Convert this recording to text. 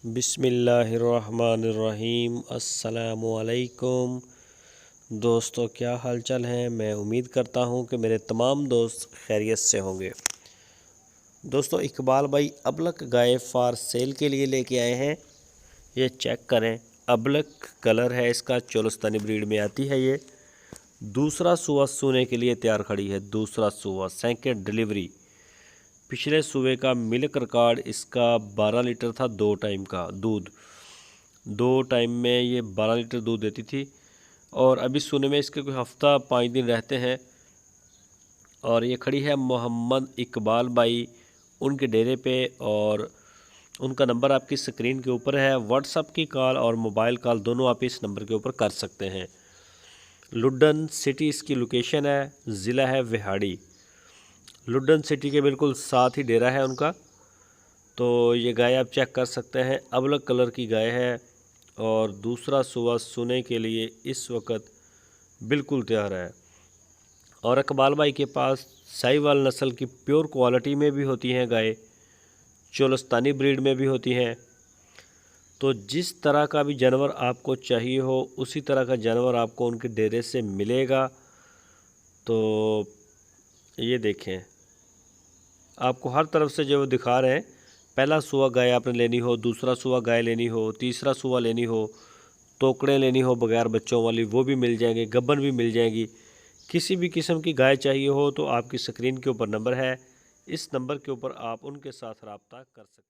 बिस्मिल्लाहिर्रहमानिर्रहीम। अस्सलामुअलैकुम दोस्तों, क्या हाल चाल है। मैं उम्मीद करता हूँ कि मेरे तमाम दोस्त खैरियत से होंगे। दोस्तों, इकबाल भाई अबलक गाय फार सेल के लिए लेके आए हैं। ये चेक करें, अबलक कलर है इसका, चोलस्तानी ब्रीड में आती है। ये दूसरा सुआ सूने के लिए तैयार खड़ी है। दूसरा सुआ, सेकंड डिलीवरी। पिछले सुबह का मिल्क रिकॉर्ड इसका 12 लीटर था। 2 टाइम का दूध, 2 टाइम में ये 12 लीटर दूध देती थी। और अभी सुने में इसके कोई हफ्ता 5 दिन रहते हैं। और ये खड़ी है मोहम्मद इकबाल भाई उनके डेरे पे, और उनका नंबर आपकी स्क्रीन के ऊपर है। व्हाट्सअप की कॉल और मोबाइल कॉल दोनों आप इस नंबर के ऊपर कर सकते हैं। लुडन सिटी इसकी लोकेशन है, ज़िला है विहाड़ी। लुडन सिटी के बिल्कुल साथ ही डेरा है उनका। तो ये गाय आप चेक कर सकते हैं, अबलग कलर की गाय है। और दूसरा सुबह सुने के लिए इस वक्त बिल्कुल तैयार है। और इकबाल भाई के पास साहिवाल नस्ल की प्योर क्वालिटी में भी होती हैं गाय, चोलस्तानी ब्रीड में भी होती हैं। तो जिस तरह का भी जानवर आपको चाहिए हो उसी तरह का जानवर आपको उनके डेरे से मिलेगा। तो ये देखें, आपको हर तरफ से जो वो दिखा रहे हैं, पहला सुआ गाय आपने लेनी हो, दूसरा सुआ गाय लेनी हो, तीसरा सुआ लेनी हो, टोकड़े लेनी हो बगैर बच्चों वाली, वो भी मिल जाएंगे, गब्बन भी मिल जाएगी। किसी भी किस्म की गाय चाहिए हो तो आपकी स्क्रीन के ऊपर नंबर है, इस नंबर के ऊपर आप उनके साथ रब्ता कर सकते हैं।